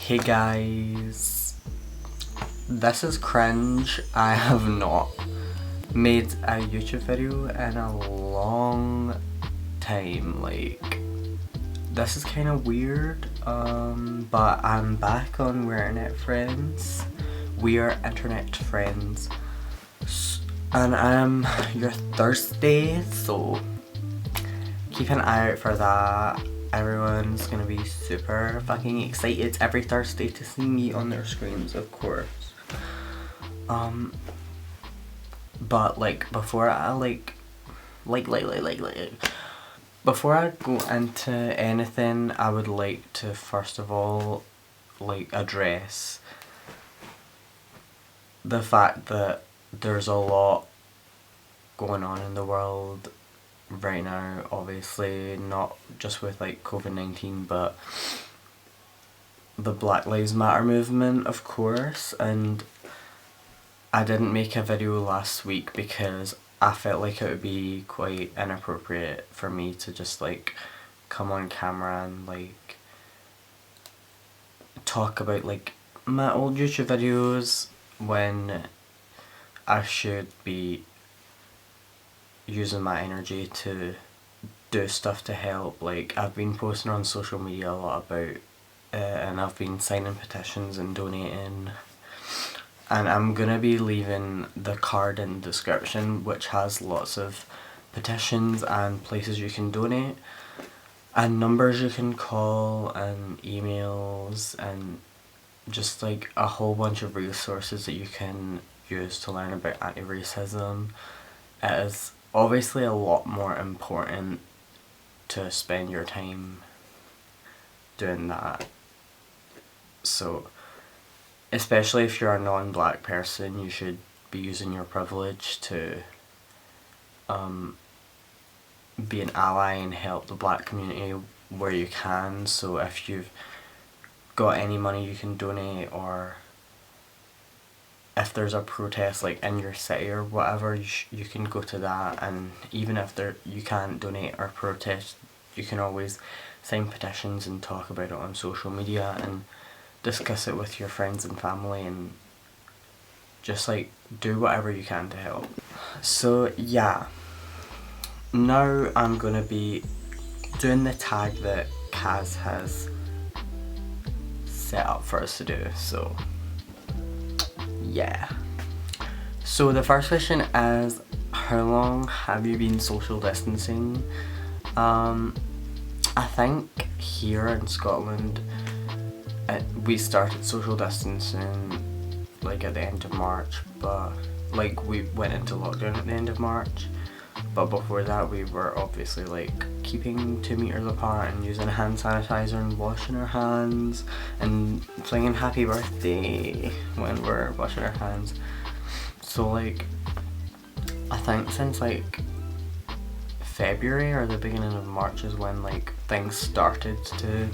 Hey guys, this is cringe. I have not made a YouTube video in a long time. This is kind of weird, but I'm back on We're Internet Friends. We are internet friends. And I'm your Thursday, so keep an eye out for that. Everyone's gonna be super fucking excited every Thursday to see me on their screens, of course. But before I before I go into anything, I would like to first of all address the fact that there's a lot going on in the world right now, obviously not just with COVID-19, but the Black Lives Matter movement, of course. And I didn't make a video last week because I felt like it would be quite inappropriate for me to just come on camera and talk about my old YouTube videos when I should be using my energy to do stuff to help. I've been posting on social media a lot about it, and I've been signing petitions and donating, and I'm gonna be leaving the card in the description which has lots of petitions and places you can donate and numbers you can call and emails and just a whole bunch of resources that you can use to learn about anti-racism. It is obviously a lot more important to spend your time doing that. So, especially if you're a non-black person, you should be using your privilege to be an ally and help the black community where you can. So if you've got any money you can donate, or if there's a protest in your city or whatever, you can go to that. And even if you can't donate or protest, you can always sign petitions and talk about it on social media and discuss it with your friends and family, and just do whatever you can to help. So yeah, now I'm gonna be doing the tag that Kaz has set up for us to do. So yeah. So the first question is, how long have you been social distancing? I think here in Scotland we started social distancing at the end of March, but we went into lockdown at the end of March. But before that we were obviously keeping 2 meters apart and using hand sanitizer and washing our hands and singing happy birthday when we're washing our hands. So I think since February or the beginning of March is when things started to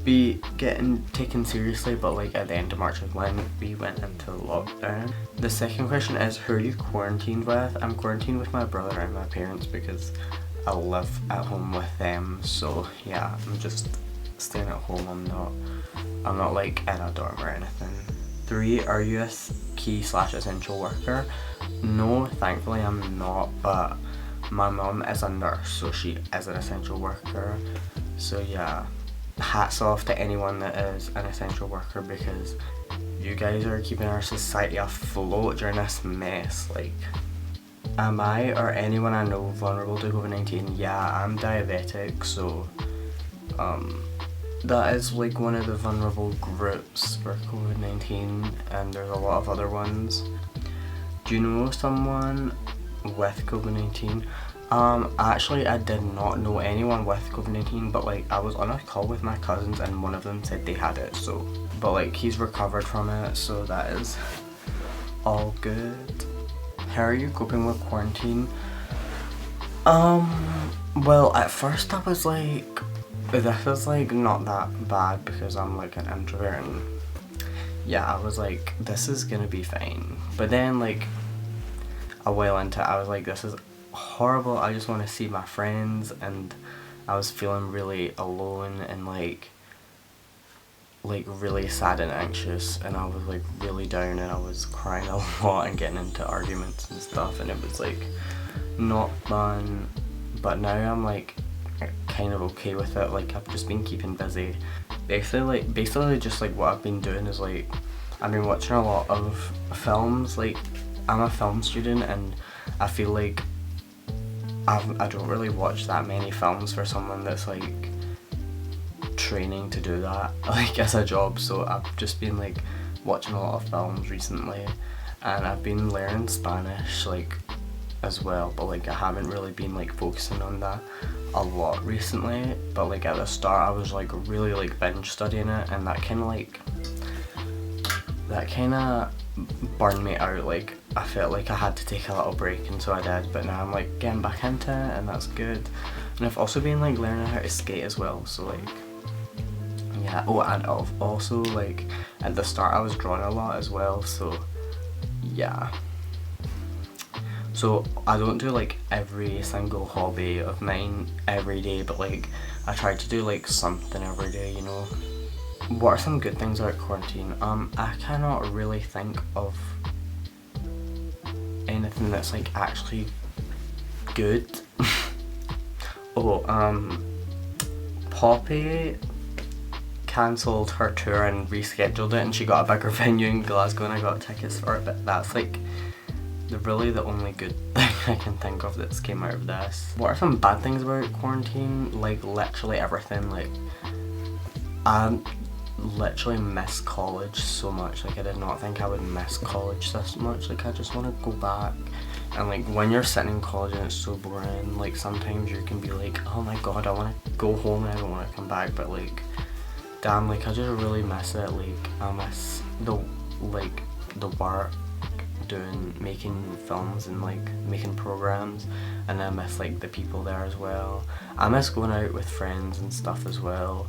be getting taken seriously, but at the end of March is when we went into lockdown. The second question is, who are you quarantined with? I'm quarantined with my brother and my parents because I live at home with them. So yeah, I'm just staying at home. I'm not in a dorm or anything. 3, are you a key/essential worker? No, thankfully I'm not, but my mum is a nurse, so she is an essential worker. So yeah, hats off to anyone that is an essential worker, because you guys are keeping our society afloat during this mess. Am I or anyone I know vulnerable to COVID-19? Yeah, I'm diabetic, so that is one of the vulnerable groups for COVID-19, and there's a lot of other ones. Do you know someone with COVID-19? Actually I did not know anyone with COVID-19, but I was on a call with my cousins and one of them said they had it, so but he's recovered from it, so that is all good. How are you coping with quarantine? Well, at first I was this is not that bad because I'm an introvert, and yeah, I was this is gonna be fine. But then a while into it, I was this is horrible, I just want to see my friends, and I was feeling really alone and like really sad and anxious, and I was like really down, and I was crying a lot and getting into arguments and stuff, and it was like not fun. But now I'm like kind of okay with it. Like I've just been keeping busy. Basically just like what I've been doing is like I've been watching a lot of films. Like I'm a film student, and I feel like I don't really watch that many films for someone that's like training to do that like as a job. So I've just been like watching a lot of films recently, and I've been learning Spanish like as well, but like I haven't really been like focusing on that a lot recently. But like at the start I was like really like binge studying it, and that kind of burned me out. Like I felt like I had to take a little break, and so I did. But now I'm like getting back into it, and that's good. And I've also been like learning how to skate as well, so like yeah. Oh, and I've also like at the start I was drawing a lot as well, so yeah. So I don't do like every single hobby of mine every day, but like I try to do like something every day, you know. What are some good things about quarantine? I cannot really think of anything that's like actually good. Oh, Poppy cancelled her tour and rescheduled it, and she got a bigger venue in Glasgow, and I got tickets for it. But that's like really the only good thing I can think of that's came out of this. What are some bad things about quarantine? Like literally everything. Like I literally miss college so much. Like I did not think I would miss college this much. Like I just want to go back. And like when you're sitting in college and it's so boring, like sometimes you can be like, oh my god, I want to go home and I don't want to come back. But like damn, like I just really miss it. Like I miss the work, making films and like making programs, and I miss like the people there as well. I miss going out with friends and stuff as well,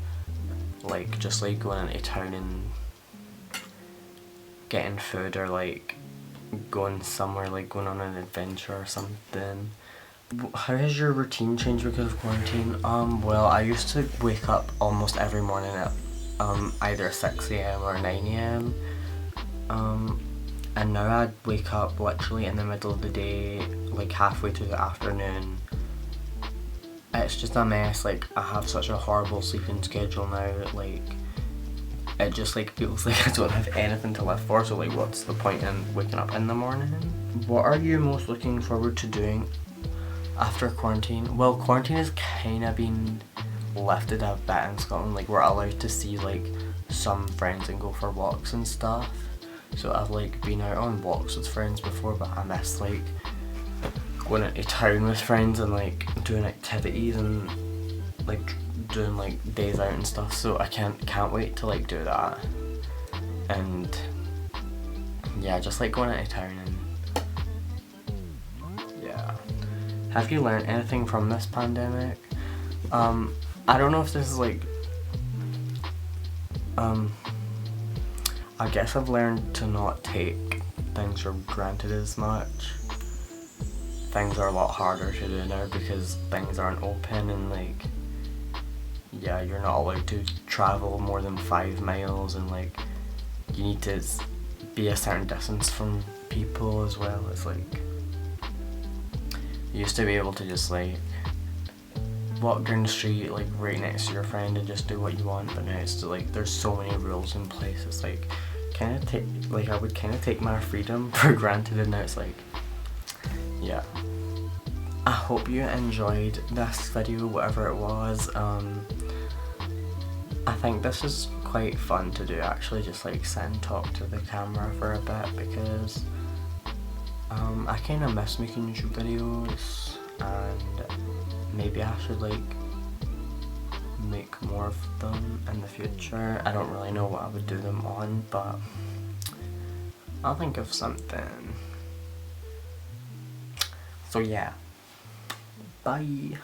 like just like going into town and getting food, or like going somewhere, like going on an adventure or something. How has your routine changed because of quarantine? Well, I used to wake up almost every morning at either 6 a.m. or 9 a.m. And now I'd wake up literally in the middle of the day, like halfway through the afternoon. It's just a mess. Like I have such a horrible sleeping schedule now that like it just like feels like I don't have anything to live for. So like what's the point in waking up in the morning? What are you most looking forward to doing after quarantine? Well, quarantine has kind of been lifted a bit in Scotland. Like we're allowed to see like some friends and go for walks and stuff. So I've like been out on walks with friends before, but I miss like going into town with friends and like doing activities and like doing like days out and stuff. So I can't wait to like do that. And yeah, just like going into town. And yeah. Have you learned anything from this pandemic? I don't know if this is like I guess I've learned to not take things for granted as much. Things are a lot harder to do now because things aren't open, and like yeah, you're not allowed to travel more than 5 miles, and like you need to be a certain distance from people as well. It's like you used to be able to just like walk down the street like right next to your friend and just do what you want, but now it's like there's so many rules in place. It's like I would kind of take my freedom for granted, and now it's like yeah. I hope you enjoyed this video, whatever it was. I think this is quite fun to do actually, just like sit and talk to the camera for a bit, because I kind of miss making YouTube videos, and maybe I should like make more of them in the future. I don't really know what I would do them on, but I'll think of something. So yeah, bye.